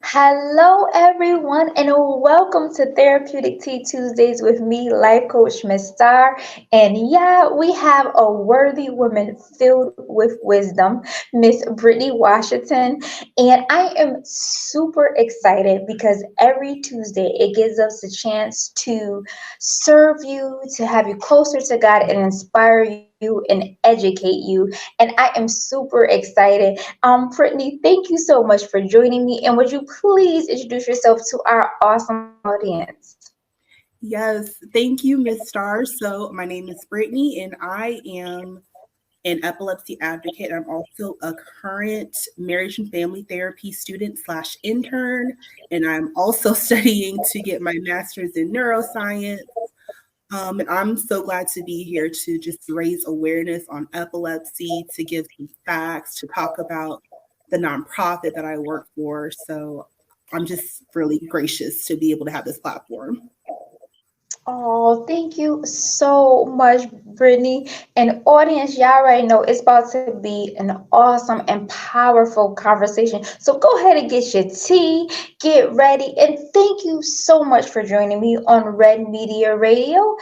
Hello, everyone, and welcome to Therapeutic Tea Tuesdays with me, Life Coach Miss Star. And yeah, we have a worthy woman filled with wisdom, Miss Brittany Washington. And I am super excited because every Tuesday it gives us a chance to serve you, to have you closer to God, and inspire you and educate you. And I am super excited. Brittany, thank you so much for joining me. And would you please introduce yourself to our awesome audience? Yes, thank you, Miss Star. So my name is Brittany, and I am an epilepsy advocate. I'm also a current marriage and family therapy student slash intern, and I'm also studying to get my master's in neuroscience. And I'm so glad to be here to just raise awareness on epilepsy, to give some facts, to talk about the nonprofit that I work for. So I'm just really gracious to be able to have this platform. Oh, thank you so much, Brittany. And audience, y'all already know it's about to be an awesome and powerful conversation. So go ahead and get your tea, get ready, and thank you so much for joining me on Red Media Radio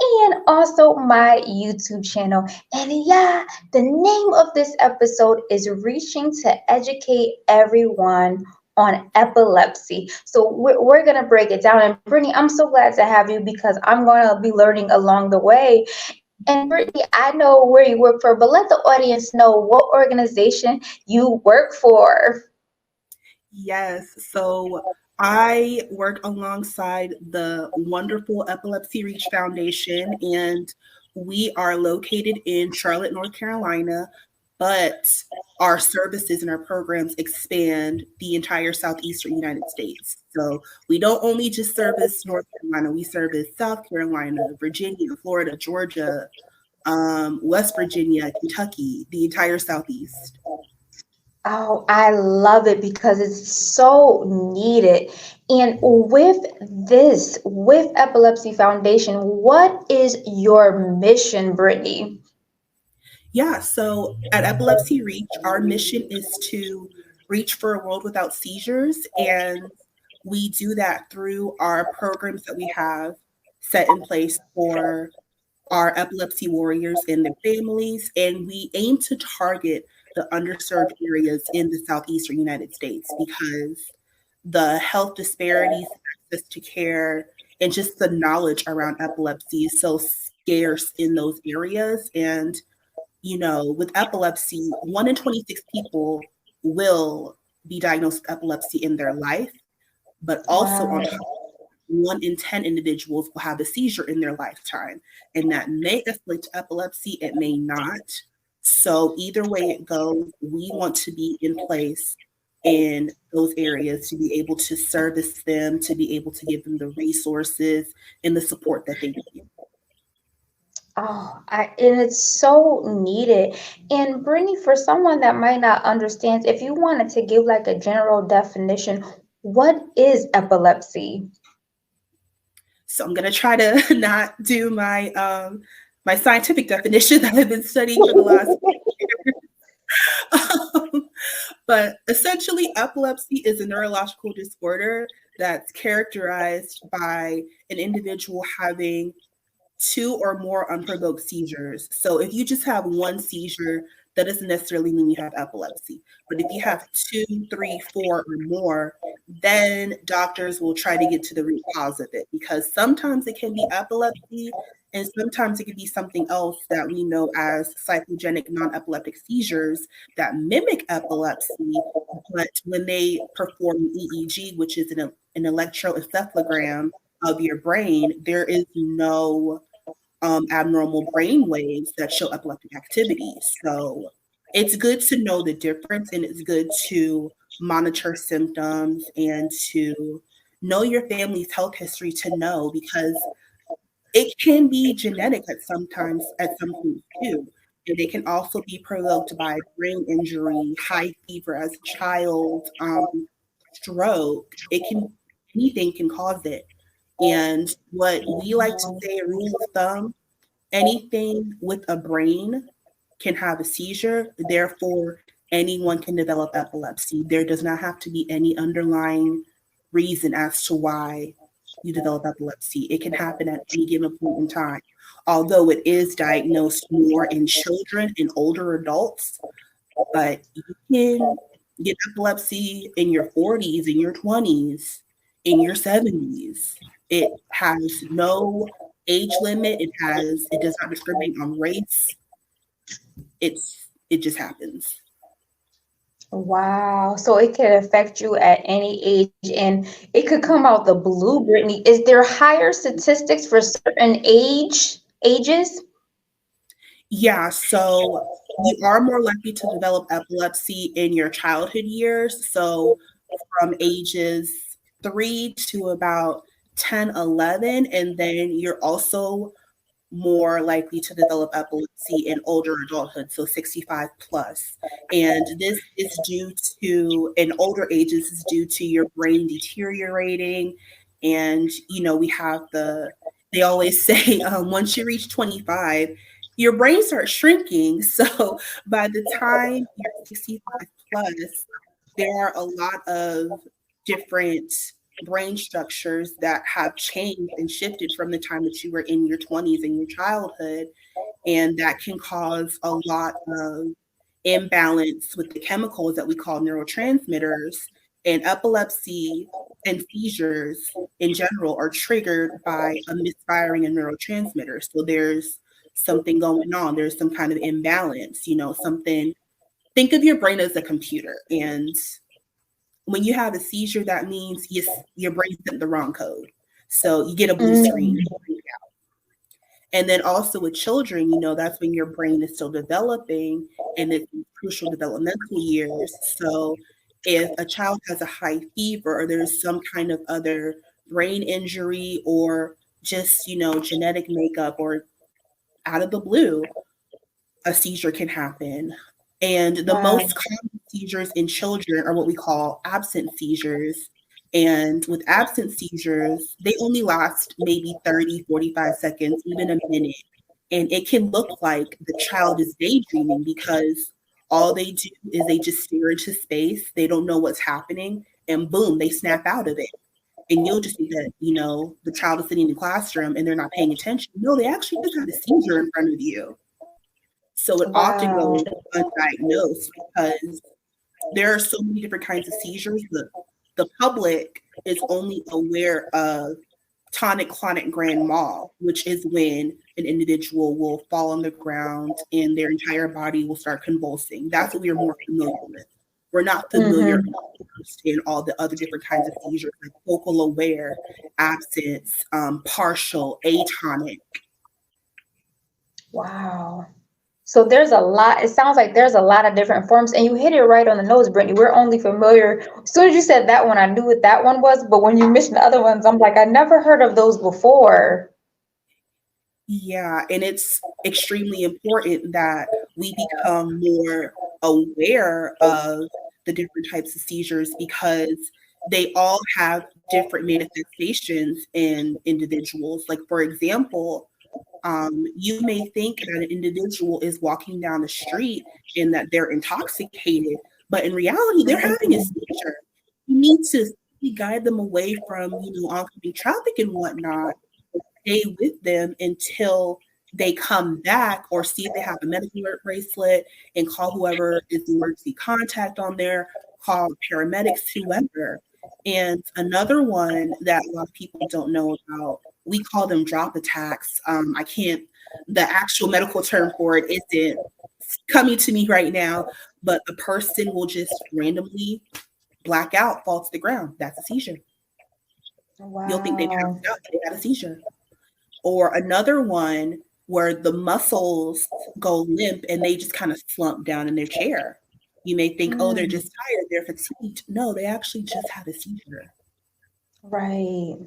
and also my YouTube channel. And yeah, the name of this episode is Reaching to Educate Everyone on Epilepsy. So we're going to break it down. And Brittany, I'm so glad to have you because I'm going to be learning along the way. And Brittany, I know where you work for, but let the audience know what organization you work for. Yes. So I work alongside the wonderful Epilepsy Reach Foundation, and we are located in Charlotte, North Carolina, but our services and our programs expand the entire southeastern United States. So we don't only just service North Carolina, we service South Carolina, Virginia, Florida, Georgia, West Virginia, Kentucky, the entire southeast. Oh, I love it because it's so needed. And with Epilepsy Foundation, what is your mission, Brittany? Yeah, so at Epilepsy Reach, our mission is to reach for a world without seizures. And we do that through our programs that we have set in place for our epilepsy warriors and their families. And we aim to target the underserved areas in the southeastern United States because the health disparities, access to care, and just the knowledge around epilepsy is so scarce in those areas. And with epilepsy, 1 in 26 people will be diagnosed with epilepsy in their life, but also on top, Wow. 1 in 10 individuals will have a seizure in their lifetime. And that may escalate to epilepsy, it may not. So either way it goes, we want to be in place in those areas to be able to service them, to be able to give them the resources and the support that they need. And it's so needed. And Brittany, for someone that might not understand, if you wanted to give like a general definition, what is epilepsy? So I'm gonna try to not do my scientific definition that I've been studying for the last but essentially epilepsy is a neurological disorder that's characterized by an individual having two or more unprovoked seizures. So if you just have one seizure, that doesn't necessarily mean you have epilepsy. But if you have two, three, four, or more, then doctors will try to get to the root cause of it because sometimes it can be epilepsy and sometimes it could be something else that we know as psychogenic non-epileptic seizures that mimic epilepsy. But when they perform EEG, which is an electroencephalogram of your brain, there is no abnormal brain waves that show epileptic activity. So it's good to know the difference and it's good to monitor symptoms and to know your family's health history to know because it can be genetic at some points too. And it can also be provoked by brain injury, high fever as a child, stroke. Anything can cause it. And what we like to say, a rule of thumb, anything with a brain can have a seizure. Therefore, anyone can develop epilepsy. There does not have to be any underlying reason as to why you develop epilepsy. It can happen at any given point in time. Although it is diagnosed more in children and older adults, but you can get epilepsy in your 40s, in your 20s, in your 70s. It has no age limit. It does not discriminate on race. It just happens. Wow. So it can affect you at any age and it could come out the blue, Brittany. Is there higher statistics for certain ages? Yeah, so you are more likely to develop epilepsy in your childhood years. So from ages 3 to about 10, 11, and then you're also more likely to develop epilepsy in older adulthood, so 65 plus. And this is due to, in older ages, is due to your brain deteriorating. And, we have they always say once you reach 25, your brain starts shrinking. So by the time you're 65 plus, there are a lot of different brain structures that have changed and shifted from the time that you were in your 20s and your childhood. And that can cause a lot of imbalance with the chemicals that we call neurotransmitters. And epilepsy and seizures in general are triggered by a misfiring of neurotransmitters. So there's something going on, there's some kind of imbalance, something. Think of your brain as a computer, and when you have a seizure, that means your brain sent the wrong code. So you get a blue screen. Mm, And then also with children, that's when your brain is still developing and it's in crucial developmental years. So if a child has a high fever or there's some kind of other brain injury or just, genetic makeup or out of the blue, a seizure can happen. And the wow. most common seizures in children are what we call absent seizures. And with absent seizures, they only last maybe 30, 45 seconds, even a minute. And it can look like the child is daydreaming because all they do is they just stare into space. They don't know what's happening. And boom, they snap out of it. And you'll just think that, the child is sitting in the classroom and they're not paying attention. No, they actually just had a seizure in front of you. So it often Wow. goes undiagnosed because there are so many different kinds of seizures. The public is only aware of tonic-clonic grand mal, which is when an individual will fall on the ground and their entire body will start convulsing. That's what we are more familiar with. We're not familiar Hmm. in all the other different kinds of seizures like focal aware, absence, partial, atonic. Wow. So there's a lot, it sounds like there's a lot of different forms, and you hit it right on the nose, Brittany. We're only familiar. As soon as you said that one, I knew what that one was, but when you mentioned the other ones, I'm like, I never heard of those before. Yeah, and it's extremely important that we become more aware of the different types of seizures because they all have different manifestations in individuals. Like, for example, you may think that an individual is walking down the street and that they're intoxicated, but in reality, they're having a seizure. You need to guide them away from, oncoming traffic and whatnot, stay with them until they come back or see if they have a medical alert bracelet and call whoever is the emergency contact on there, call paramedics, whoever. And another one that a lot of people don't know about, we call them drop attacks. The actual medical term for it isn't coming to me right now, but the person will just randomly black out, fall to the ground. That's a seizure. You'll think they passed Wow. out, but they had a seizure. Or another one where the muscles go limp and they just kind of slump down in their chair. You may think, oh, they're Mm, just tired, they're fatigued. No, they actually just had a seizure. right.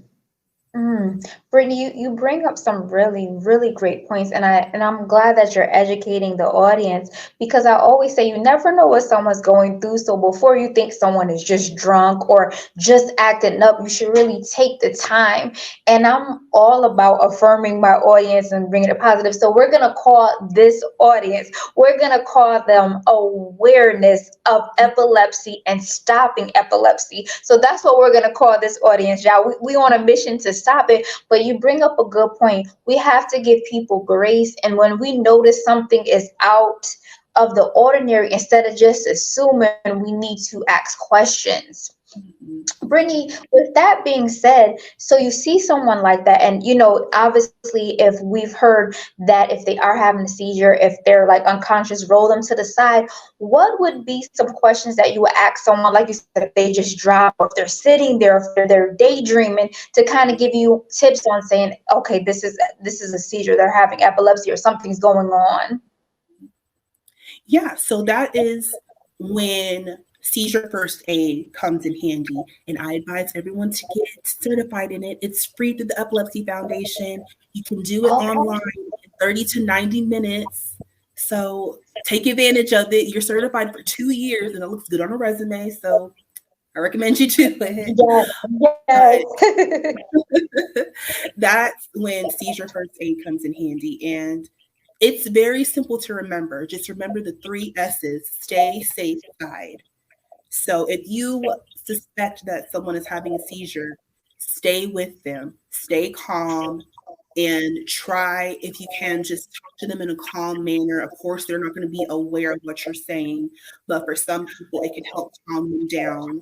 Brittany, you bring up some really, really great points, and I'm glad that you're educating the audience because I always say you never know what someone's going through. So before you think someone is just drunk or just acting up, you should really take the time. And I'm all about affirming my audience and bringing it positive. So we're gonna call this audience, we're gonna call them awareness of epilepsy and stopping epilepsy. So that's what we're gonna call this audience, y'all. We on a mission to stop it. But you bring up a good point. We have to give people grace, and when we notice something is out of the ordinary, instead of just assuming, we need to ask questions. Mhm. Brittany, with that being said, so you see someone like that, and obviously, if we've heard that if they are having a seizure, if they're like unconscious, roll them to the side. What would be some questions that you would ask someone, like you said, if they just drop, or if they're sitting there, if they're daydreaming, to kind of give you tips on saying, okay, this is a seizure, they're having epilepsy, or something's going on. Yeah, so that is when seizure first aid comes in handy. And I advise everyone to get certified in it. It's free through the Epilepsy Foundation. You can do it Okay. online in 30 to 90 minutes. So take advantage of it. You're certified for 2 years and it looks good on a resume. So I recommend you do it. Yes, But yes. that's when seizure first aid comes in handy. And it's very simple to remember. Just remember the three S's: stay safe, side. So if you suspect that someone is having a seizure, stay with them, stay calm, and try, if you can, just talk to them in a calm manner. Of course, they're not going to be aware of what you're saying, but for some people, it can help calm them down.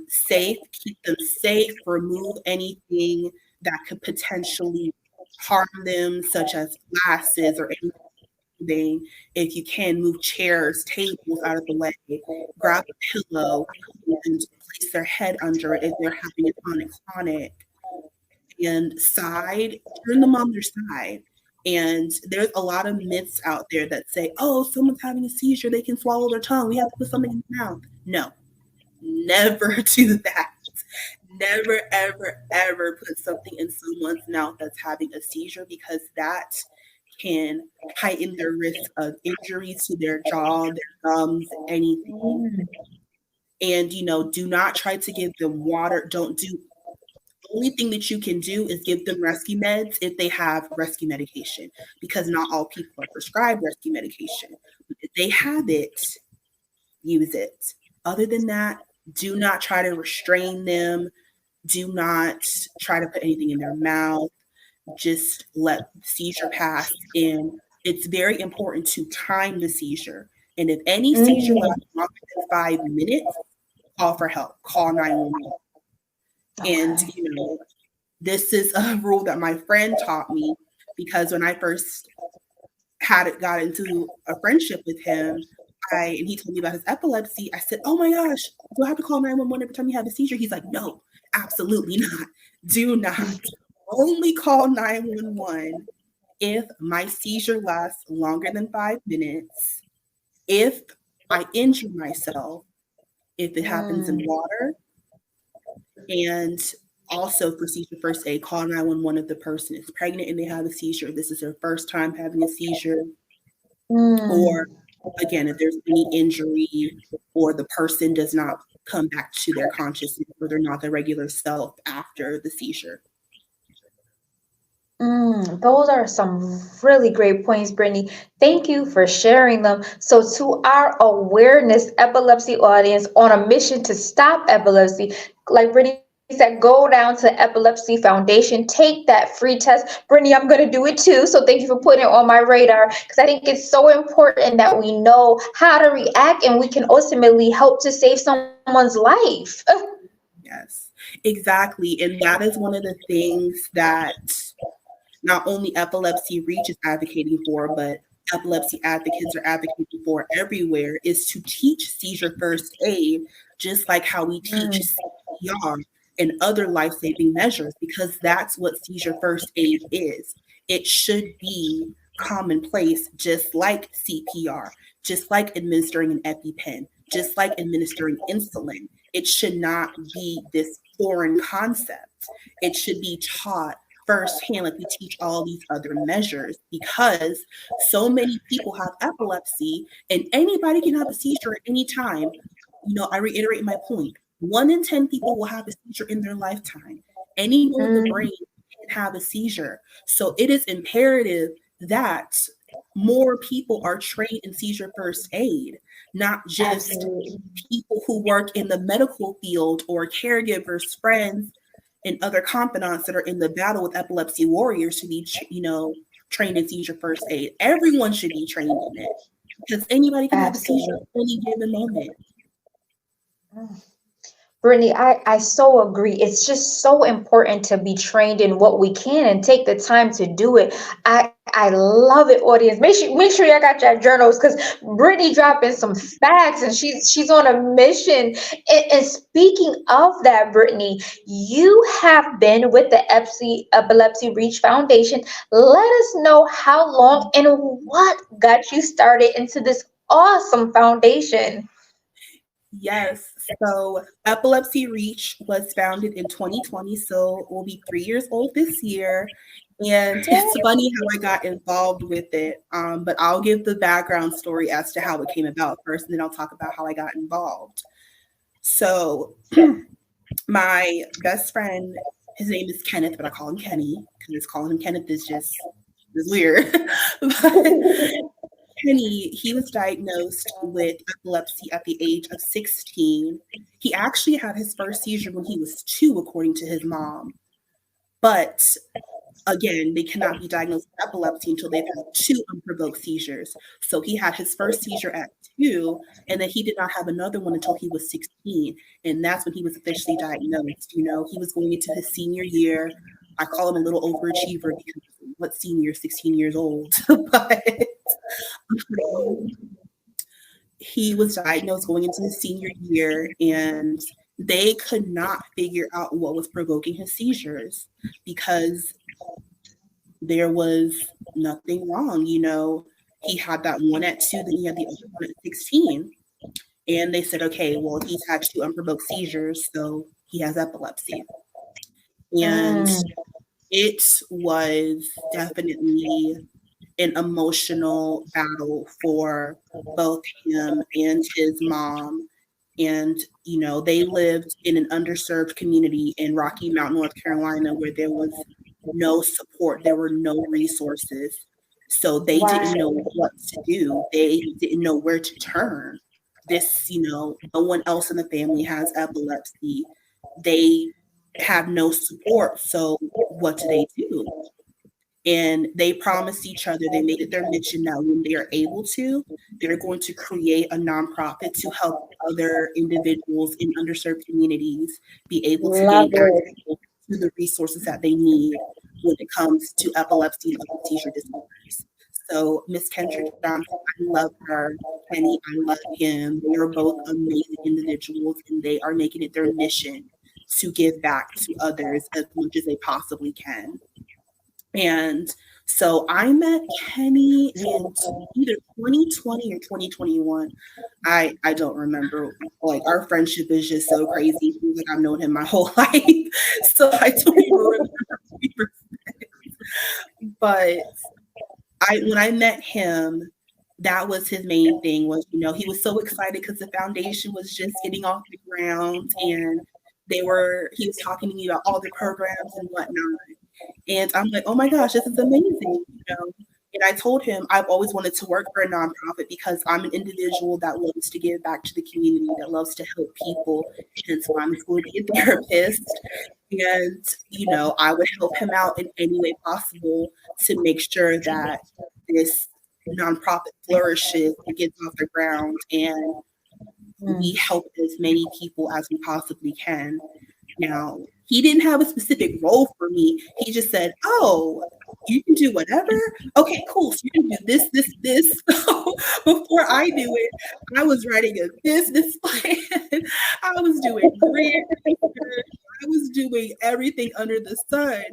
Safe, keep them safe, remove anything that could potentially harm them, such as glasses or anything. If you can, move chairs, tables out of the way, grab a pillow and place their head under it if they're having a tonic, and side, turn them on their side. And there's a lot of myths out there that say, oh, someone's having a seizure, they can swallow their tongue, we have to put something in their mouth. No, never do that. Never, ever, ever put something in someone's mouth that's having a seizure, because that can heighten their risk of injuries to their jaw, their gums, anything. And, do not try to give them water. Don't do, only thing that you can do is give them rescue meds if they have rescue medication, because not all people are prescribed rescue medication. But if they have it, use it. Other than that, do not try to restrain them. Do not try to put anything in their mouth. Just let seizure pass. And it's very important to time the seizure. And if any seizure Mm, lasts longer than 5 minutes, call for help, call 911. And, okay. this is a rule that my friend taught me, because when I first got into a friendship with him, and he told me about his epilepsy. I said, "Oh my gosh, do I have to call 911 every time you have a seizure?" He's like, "No, absolutely not. Do not. Only call 911 if my seizure lasts longer than 5 minutes, if I injure myself, if it happens in Mm, water, and also for seizure first aid, call 911 if the person is pregnant and they have a seizure. This is their first time having a seizure, or mm. again, if there's any injury or the person does not come back to their consciousness, or they're not their regular self after the seizure." Those are some really great points, Brittany. Thank you for sharing them. So, to our awareness epilepsy audience on a mission to stop epilepsy, like Brittany said, go down to Epilepsy Foundation, take that free test. Brittany, I'm going to do it too. So, thank you for putting it on my radar because I think it's so important that we know how to react and we can ultimately help to save someone's life. Yes, exactly. And that is one of the things that not only Epilepsy Reach is advocating for, but epilepsy advocates are advocating for everywhere, is to teach seizure first aid, just like how we teach Mm, CPR and other life saving measures, because that's what seizure first aid is. It should be commonplace, just like CPR, just like administering an EpiPen, just like administering insulin. It should not be this foreign concept. It should be taught firsthand, like we teach all these other measures, because so many people have epilepsy and anybody can have a seizure at any time. I reiterate my point. 1 in 10 people will have a seizure in their lifetime. Anyone with a Mm, brain can have a seizure. So it is imperative that more people are trained in seizure first aid, not just absolutely. people who work in the medical field or caregivers, friends, and other confidants that are in the battle with epilepsy warriors to be, trained in seizure first aid. Everyone should be trained in it because anybody can have a seizure Absolutely. at any given moment. Brittany, I so agree. It's just so important to be trained in what we can and take the time to do it. I love it, audience. Make sure y'all got your journals because Brittany dropping some facts and she's on a mission. And speaking of that, Brittany, you have been with the Epilepsy Reach Foundation. Let us know how long and what got you started into this awesome foundation. Yes. So Epilepsy Reach was founded in 2020. So we'll be 3 years old this year. And it's funny how I got involved with it. But I'll give the background story as to how it came about first, and then I'll talk about how I got involved. So my best friend, his name is Kenneth, but I call him Kenny because calling him Kenneth is weird. But Kenny, he was diagnosed with epilepsy at the age of 16. He actually had his first seizure when he was 2, according to his mom. But again, they cannot be diagnosed with epilepsy until they've had 2 unprovoked seizures. So he had his first seizure at 2, and then he did not have another one until he was 16. And that's when he was officially diagnosed. He was going into his senior year. I call him a little overachiever because what senior, 16 years old? But he was diagnosed going into his senior year, and they could not figure out what was provoking his seizures because there was nothing wrong. He had that one at 2, then he had the other one at 16. And they said, okay, well, he's had 2 unprovoked seizures, so he has epilepsy. And Mm, it was definitely an emotional battle for both him and his mom. And, they lived in an underserved community in Rocky Mount, North Carolina, where there was no support, there were no resources. So they didn't know wow. what to do. They didn't know where to turn. No one else in the family has epilepsy. They have no support. So what do they do? And they promised each other, they made it their mission that when they are able to, they're going to create a nonprofit to help other individuals in underserved communities be able to Love gain it. access to the resources that they need when it comes to epilepsy and other seizure disorders. So Miss Kendrick Johnson, I love her. Kenny, I love him. They are both amazing individuals, and they are making it their mission to give back to others as much as they possibly can. And so I met Kenny in either 2020 or 2021. I don't remember. Like, our friendship is just so crazy. It feels like I've known him my whole life. So I don't even remember how we first met. But when I met him, that was his main thing was, he was so excited because the foundation was just getting off the ground, and he was talking to me about all the programs and whatnot. And I'm like, oh my gosh, this is amazing. And I told him I've always wanted to work for a nonprofit because I'm an individual that loves to give back to the community, that loves to help people. Hence why I'm going to be a therapist. And, I would help him out in any way possible to make sure that this nonprofit flourishes and gets off the ground, and we Mm. help as many people as we possibly can. Now, he didn't have a specific role for me. He just said, oh, you can do whatever? Okay, cool. So you can do this, this, this. So before I knew it, I was writing a business plan. I was doing grant research. I was doing everything under the sun.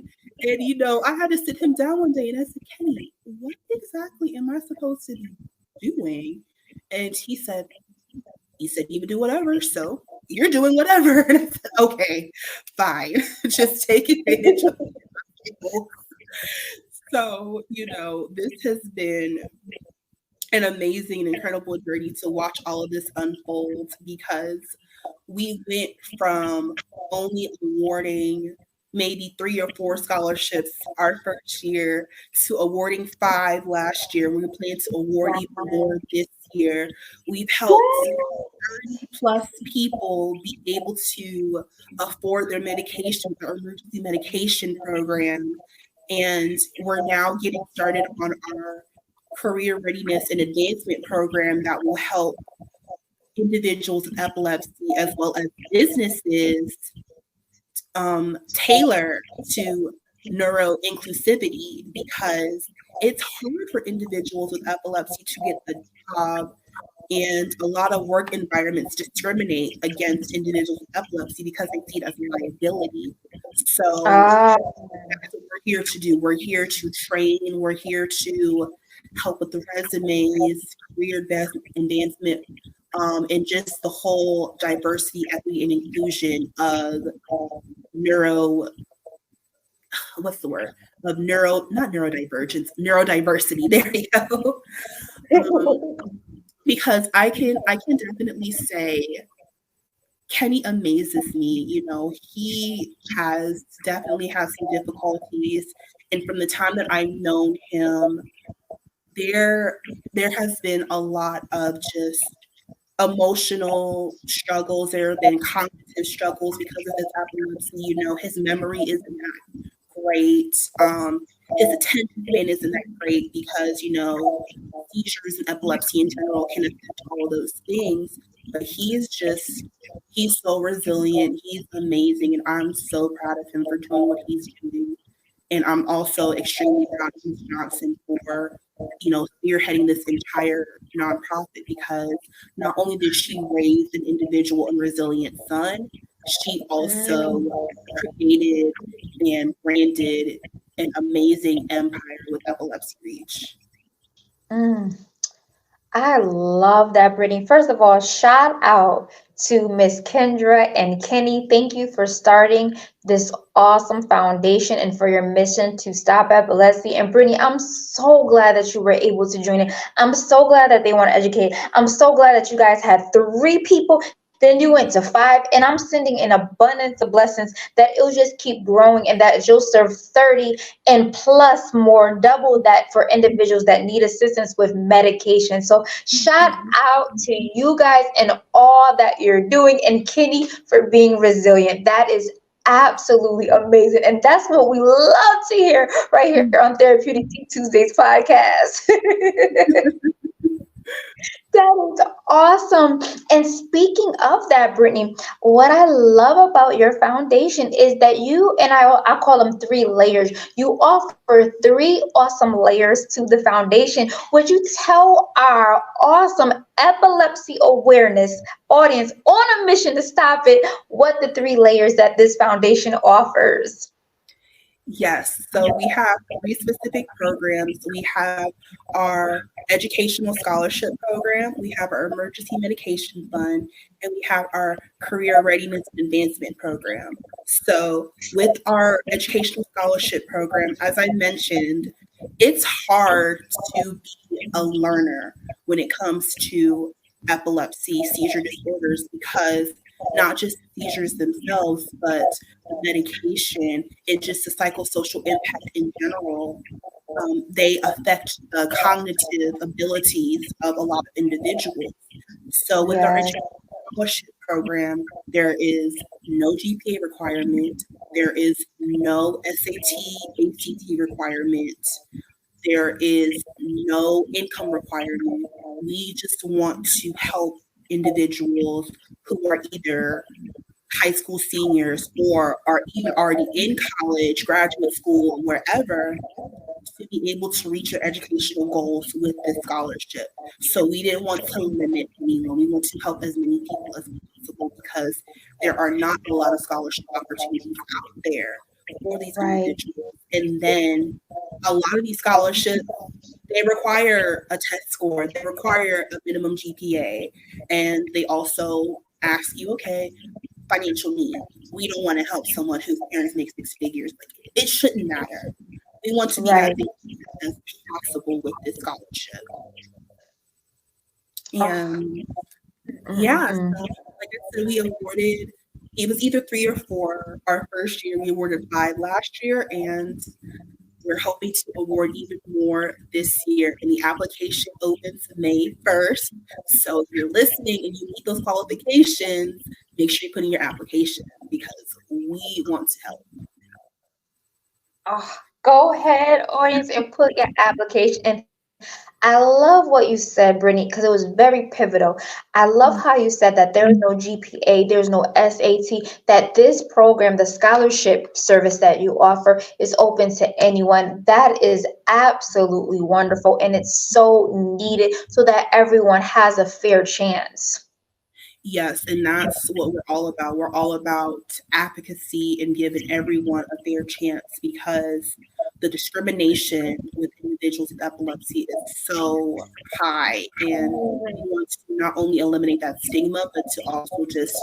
And, I had to sit him down one day and I said, Kenny, what exactly am I supposed to be doing? And he said, he said he would do whatever, so you're doing whatever. And I said, okay, fine. Just take advantage of people. So, this has been an amazing and incredible journey to watch all of this unfold, because we went from only awarding maybe 3 or 4 scholarships our first year to awarding 5 last year. We plan to award even more this year. We've helped 30 plus people be able to afford their medication, their emergency medication program. And we're now getting started on our career readiness and advancement program that will help individuals with epilepsy as well as businesses tailor to neuro inclusivity, because it's hard for individuals with epilepsy to get a job, and a lot of work environments discriminate against individuals with epilepsy because they see it as a liability. So Ah, that's what we're here to do. We're here to train. We're here to help with the resumes, career advancement, and just the whole diversity, equity, and inclusion of neuro, what's the word? Of not neurodivergence, neurodiversity. There you go. Because I can definitely say Kenny amazes me. He has definitely had some difficulties, and from the time that I've known him, there has been a lot of just emotional struggles. There have been cognitive struggles because of his epilepsy. His memory isn't that great. His attention span isn't that great because, seizures and epilepsy in general can affect all of those things. But he's so resilient. He's amazing. And I'm so proud of him for doing what he's doing. And I'm also extremely proud of Ms. Johnson for, spearheading this entire nonprofit, because not only did she raise an individual and resilient son, she also created and branded an amazing empire with Epilepsy Reach. mm. I love that, Brittany. First of all, shout out to Miss Kendra and Kenny. Thank you for starting this awesome foundation and for your mission to stop epilepsy. And Brittany, I'm so glad that you were able to join it. I'm so glad that they want to educate. I'm so glad that you guys had 3 people. Then you went to 5, and I'm sending an abundance of blessings that it'll just keep growing, and that you'll serve 30 and plus more, double that for individuals that need assistance with medication. So shout out to you guys and all that you're doing, and Kenny for being resilient. That is absolutely amazing. And that's what we love to hear right here on Therapeutic Tuesdays podcast. That is awesome. And speaking of that, Brittany, what I love about your foundation is that you, and I call them 3 layers. You offer 3 awesome layers to the foundation. Would you tell our awesome epilepsy awareness audience on a mission to stop it what the 3 layers that this foundation offers? Yes. So we have 3 specific programs. We have our educational scholarship program, we have our emergency medication fund, and we have our career readiness and advancement program. So with our educational scholarship program, as I mentioned, it's hard to be a learner when it comes to epilepsy, seizure disorders, because not just seizures themselves, but the medication and just the psychosocial impact in general. They affect the cognitive abilities of a lot of individuals. So with our Yes. education scholarship program, there is no GPA requirement. There is no SAT, ACT requirement. There is no income requirement. We just want to help individuals who are either high school seniors or are even already in college, graduate school, wherever, to be able to reach your educational goals with this scholarship. So we didn't want to limit anyone. We want to help as many people as possible, because there are not a lot of scholarship opportunities out there for these Right. individuals. And then a lot of these scholarships, They require a test score. They require a minimum GPA. And they also ask you, okay, financial need. We don't want to help someone whose parents make six figures. Like, it shouldn't matter. We want to be as Right. as possible with this scholarship. Oh, And yeah, mm-mm. so like I said, we awarded, it was either 3 or 4 our first year. We awarded 5 last year, and we're hoping to award even more this year. And the application opens May 1st. So if you're listening and you meet those qualifications, make sure you put in your application because we want to help. Oh, go ahead, audience, and put your application in. I love what you said, Brittany, because it was very pivotal. I love how you said that there is no GPA, there's no SAT, that this program, the scholarship service that you offer, is open to anyone. That is absolutely wonderful, and it's so needed so that everyone has a fair chance. Yes, and that's what we're all about. We're all about advocacy and giving everyone a fair chance because the discrimination with individuals with epilepsy is so high. And we want to not only eliminate that stigma, but to also just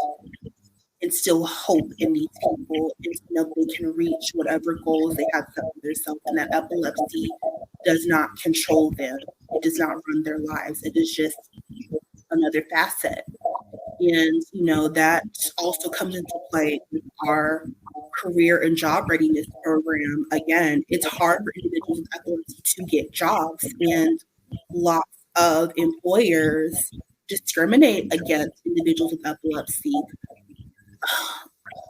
instill hope in these people and to know they can reach whatever goals they have set for themselves and that epilepsy does not control them. It does not run their lives. It is just another facet. And, that also comes into play with our career and job readiness program. Again, it's hard for individuals with epilepsy to get jobs, and lots of employers discriminate against individuals with epilepsy.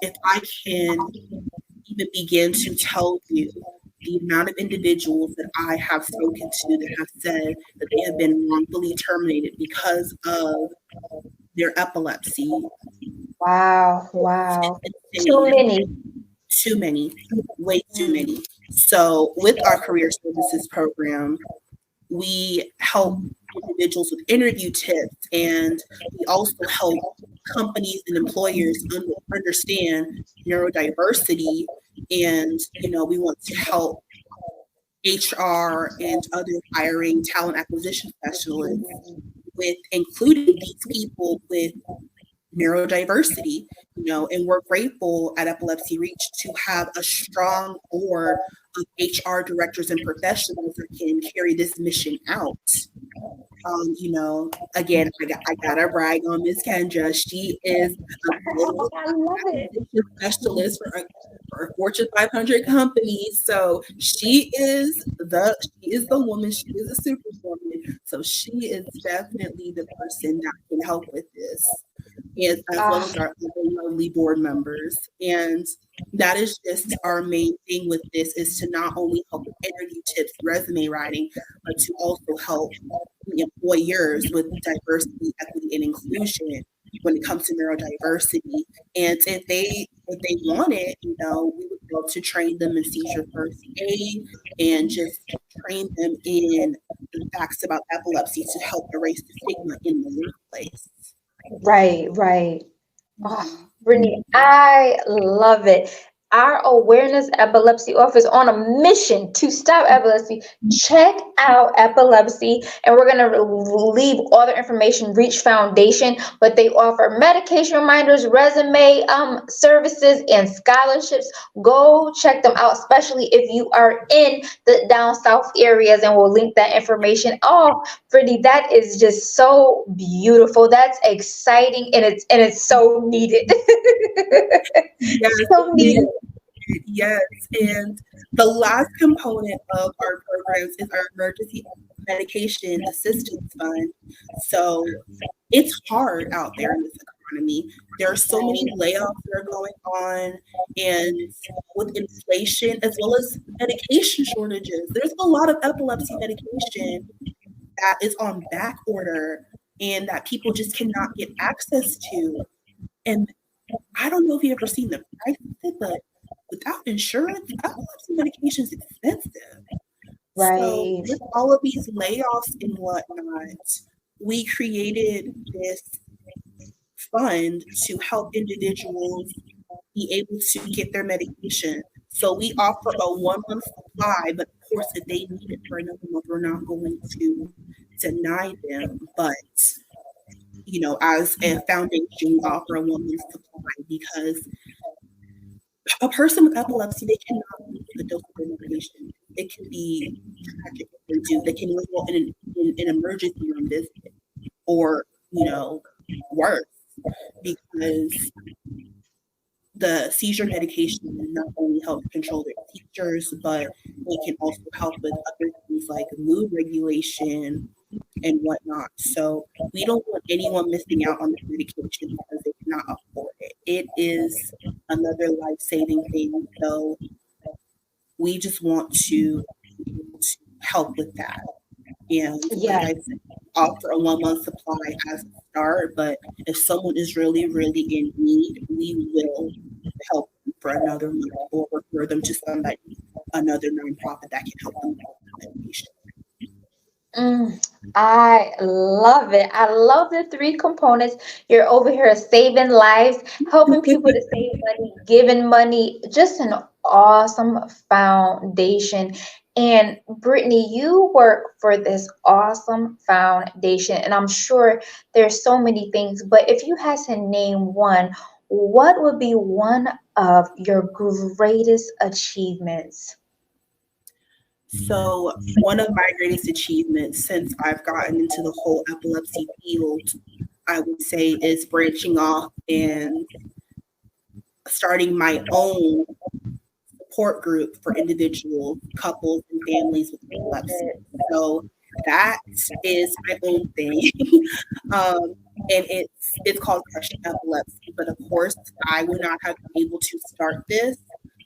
If I can even begin to tell you the amount of individuals that I have spoken to that have said that they have been wrongfully terminated because of their epilepsy, Wow, wow. it's Too insane. many. Too many, way too many. So with our career services program, we help individuals with interview tips, and we also help companies and employers understand neurodiversity. And, we want to help HR and other hiring talent acquisition specialists with including these people with neurodiversity, and we're grateful at Epilepsy Reach to have a strong board of HR directors and professionals that can carry this mission out. Again, I gotta brag on Miss Kendra. She is a global I love it. acquisition specialist for a Fortune 500 company. So she is the woman. She is a superwoman. So she is definitely the person that can help with this, and as well Ah, as our other lovely board members. And that is just our main thing with this, is to not only help with interview tips, resume writing, but to also help the employers with diversity, equity, and inclusion when it comes to neurodiversity. And if they want it, we would love to train them in seizure first aid and just train them in the facts about epilepsy to help erase the stigma in the workplace. right, right. Oh, Mhm. Brittany, I love it. Our awareness epilepsy office on a mission to stop epilepsy. Check out epilepsy, and we're gonna leave all the information. Reach Foundation, but they offer medication reminders, resume services, and scholarships. Go check them out, especially if you are in the down south areas, and we'll link that information. Oh, Brittany, that is just so beautiful. That's exciting, and it's so needed. Yes, So it needed. is. Yes, and the last component of our programs is our emergency medication assistance fund. So it's hard out there in this economy. There are so many layoffs that are going on, and with inflation as well as medication shortages, there's a lot of epilepsy medication that is on back order and that people just cannot get access to. And I don't know if you've ever seen the price of it, but without insurance, epilepsy medication is expensive. So Right. with all of these layoffs and whatnot, we created this fund to help individuals be able to get their medication. So we offer a 1 month supply, but course, if they need it for another month, we're not going to deny them. But, as a foundation, we offer a 1 month supply because a person with epilepsy, they cannot lose a dose of their medication. It can be tragic if they do. They can result in an emergency room visit or, worse, because the seizure medication not only helps control their seizures, but it can also help with other things like mood regulation and whatnot. So we don't want anyone missing out on this medication because they cannot afford it. It is another life-saving thing. So we just want to be able to help with that. And like Yes. I said, offer a 1 month supply as a start, but if someone is really, really in need, we will help them for another month or refer them to somebody, another nonprofit that can help them with that medication. I love it. I love the three components. You're over here saving lives, helping people to save money, giving money, just an awesome foundation. And Brittany, you work for this awesome foundation, and I'm sure there's so many things, but if you had to name one, what would be one of your greatest achievements? So one of my greatest achievements since I've gotten into the whole epilepsy field, I would say, is branching off and starting my own support group for individuals, couples, and families with Love epilepsy. it. So that is my own thing. And it's called Crushing Epilepsy. But of course, I would not have been able to start this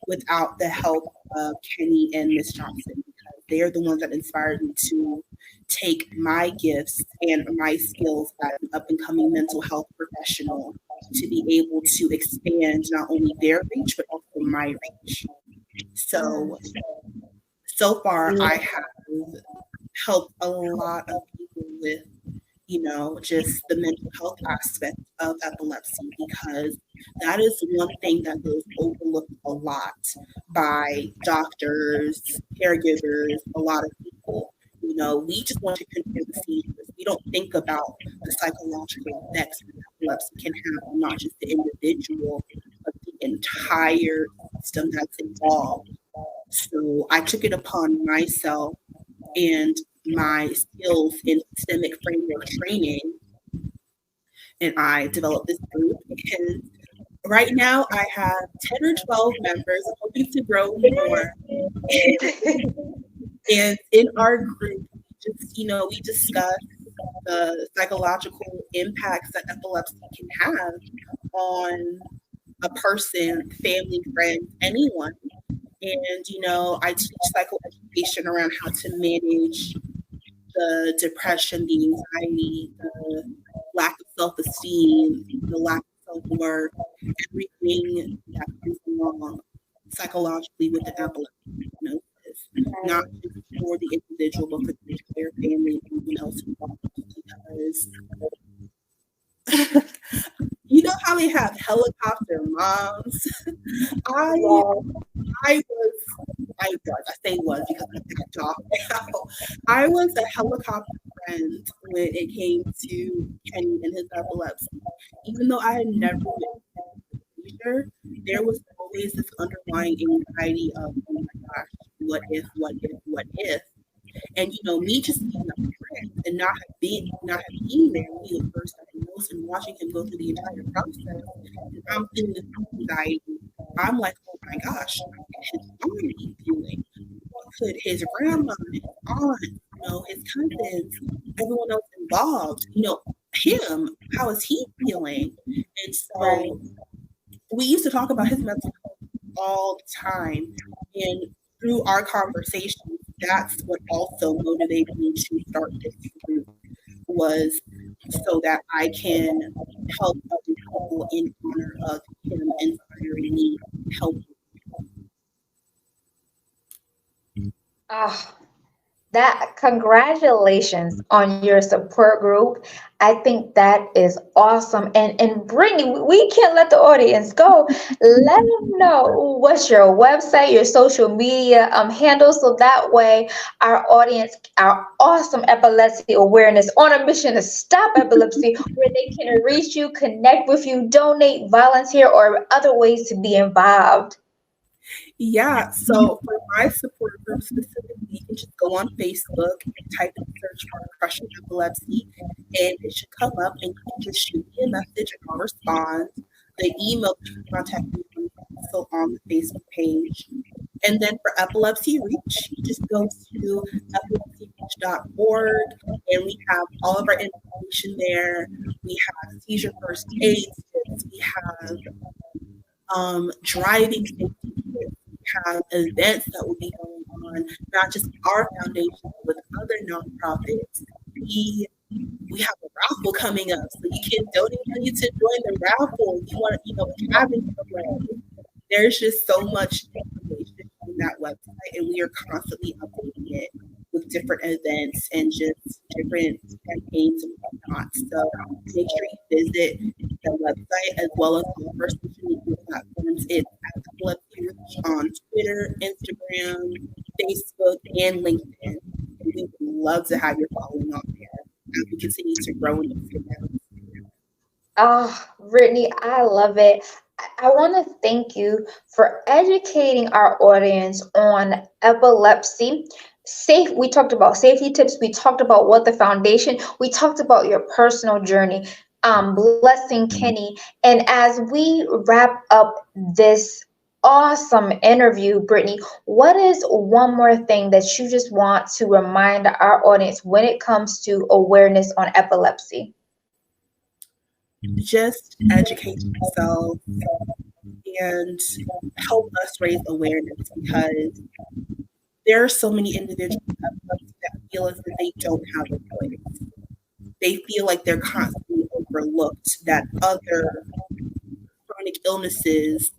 without the help of Kenny and Miss Johnson because they are the ones that inspired me to take my gifts and my skills as an up and coming mental health professional to be able to expand not only their reach but also my reach. Mm, So far, I love have helped a lot of people with, just the mental health aspect of epilepsy because that is one thing that goes overlooked a lot by doctors, caregivers, a lot of people. We just want to control the seizures. We don't think about the psychological effects that epilepsy can have on not just the individual, but the entire system that's involved. So I took it upon myself and my skills in systemic framework training, and I developed this group. And right now, I have 10 or 12 members, hoping to grow more. it. And in our group, we discuss the psychological impacts that epilepsy can have on a person, family, friends, anyone. And, I teach psychoeducation around how to manage the depression, the anxiety, the lack of self-esteem, the lack of self-worth, everything that comes along psychologically with the epilepsy diagnosis, not just for the individual, but for the entire family and everyone else involved. Because you know how they have helicopter moms? I Wow. I was, I say was because I'm backed off now. I was a helicopter friend when it came to Kenny and his epilepsy. Even though I had never witnessed a seizure, there was always this underlying anxiety of, oh my gosh, what if, what if, what if? And me just being a friend and not have been there when he was first diagnosed and watching him go through the entire process, and I'm feeling this anxiety. I'm like, oh my gosh, what could his mom be feeling? What could his grandma, his aunt, his cousins, everyone else involved, him, how is he feeling? And Right. so we used to talk about his mental health all the time. And through our conversations, that's what also motivated me to start this group was so that I can help other people in honor of him inspiring me, help. Ah, That congratulations on your support group. I think that is awesome. And Brittany, we can't let the audience go. Let them know what's your website, your social media handle, so that way our audience, our awesome epilepsy awareness on a mission to stop epilepsy, where they can reach you, connect with you, donate, volunteer, or other ways to be involved. Yeah, so for my support group specifically, you can just go on Facebook and type in search for Crushing Epilepsy, and it should come up, and you can just shoot me a message and I'll respond. The email that you can contact me from is also on the Facebook page. And then for Epilepsy Reach, you just go to epilepsyreach.org, and we have all of our information there. We have seizure first aid tips, we have driving safety tips, have events that will be going on, not just our foundation, but with other nonprofits. We have a raffle coming up, so you can donate money to join the raffle. If you want to, a cabin program. There's just so much information on that website, and we are constantly updating it with different events and just different campaigns and whatnot. So make sure you visit the website as well as all of our social media platforms. It's at Epilepsy Reach on Twitter, Instagram, Facebook, and LinkedIn. And we would love to have your following on there as we continue to grow and expand. Oh, Brittany, I love it. I want to thank you for educating our audience on epilepsy. We talked about safety tips. We talked about what the foundation. We talked about your personal journey, blessing Kenny. And as we wrap up this awesome interview, Brittany, what is one more thing that you just want to remind our audience when it comes to awareness on epilepsy? Just educate yourself and help us raise awareness, because there are so many individuals that feel as if they don't have a voice. They feel like they're constantly overlooked, that other chronic illnesses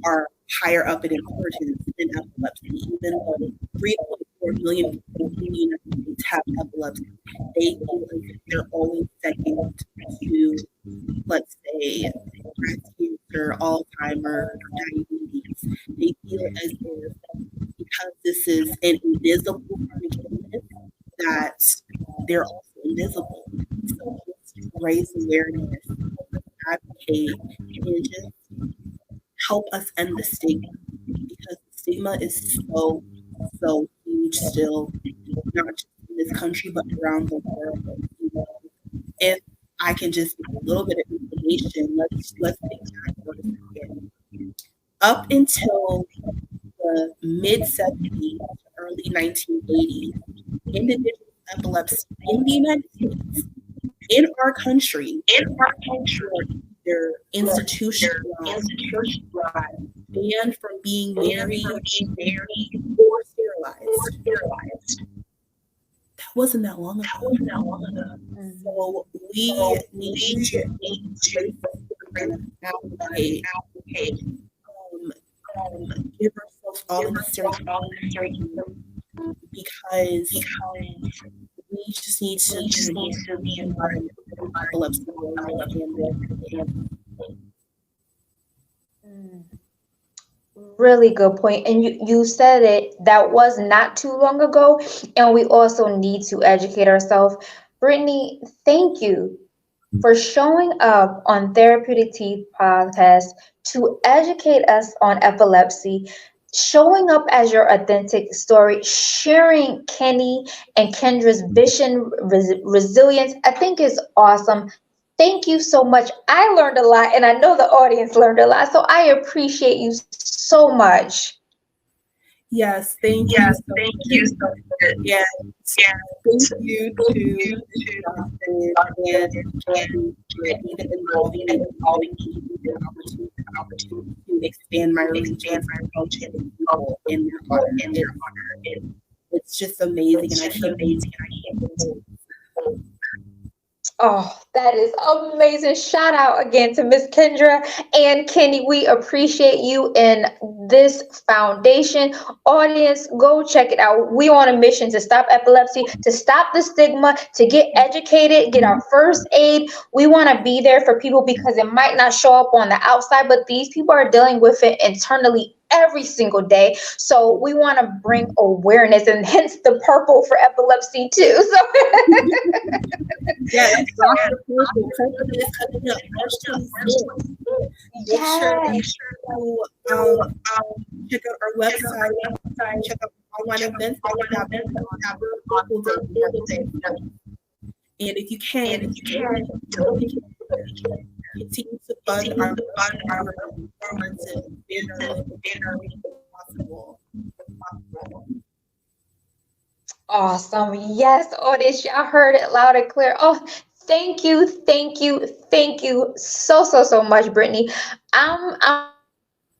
are higher up in importance than epilepsy, even though 3.4 million people in the United States have epilepsy. They feel as if they're always second to, let's say, breast cancer, Alzheimer's, diabetes. They feel as if because this is an invisible chronic illness, that they're also invisible. So just raise awareness, advocate, and just help us end the stigma, because the stigma is so huge still, not just in this country but around the world. If I can just give a little bit of information, let's think back for a second. Up until the mid 70s, early 1980s, individuals with epilepsy in the United States, in our country, were either institutionalized, banned from being married, or sterilized. That wasn't that long ago. So we need to advocate, give ourselves all the necessary, because we just need to be environment epilepsy. Really good point. And you said it, that was not too long ago. And we also need to educate ourselves. Brittany, thank you for showing up on Therapeutic Tea podcast to educate us on epilepsy, showing up as your authentic story, sharing Kenny and Kendra's vision, resilience. I think is awesome. Thank you so much. I learned a lot, and I know the audience learned a lot. So I appreciate you so much. Yes, thank you so much. Yeah, thank you to and even involving the opportunity to expand my reach and people in their honor. It's just amazing, and I can't wait. Oh, that is amazing. Shout out again to Miss Kendra and Kenny. We appreciate you in this foundation. Audience, go check it out. We on a mission to stop epilepsy, to stop the stigma, to get educated, get our first aid. We want to be there for people because it might not show up on the outside, but these people are dealing with it internally every single day. So we want to bring awareness, and hence the purple for epilepsy too. Yes, So Rock the Purple. Purple is coming up March 26th. Make sure yes. to check out our website, check out online events that we have going on for local days. And if you can, donate. Continue to fund our performances as possible. Awesome. Yes, Otis, y'all heard it loud and clear. Oh, thank you so much, Brittany.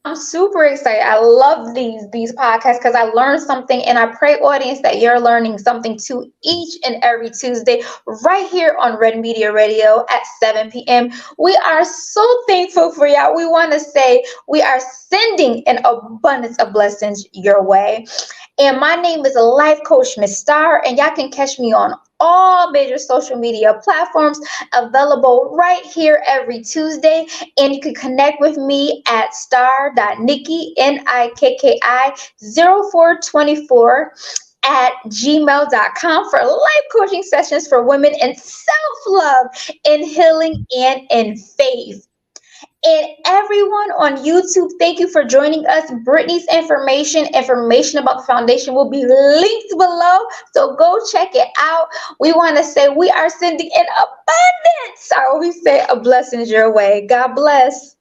I'm super excited. I love these podcasts because I learned something, and I pray, audience, that you're learning something too each and every Tuesday right here on Red Media Radio at 7 p.m. We are so thankful for y'all. We want to say we are sending an abundance of blessings your way. And my name is Life Coach Miss Star, and y'all can catch me on all major social media platforms, available right here every Tuesday. And you can connect with me at star.nikki, Nikki 0424 at gmail.com for life coaching sessions for women in self-love, in healing, and in faith. And everyone on YouTube, thank you for joining us. Brittany's information about the foundation will be linked below. So go check it out. We want to say we are sending in abundance. I always say a blessings your way. God bless.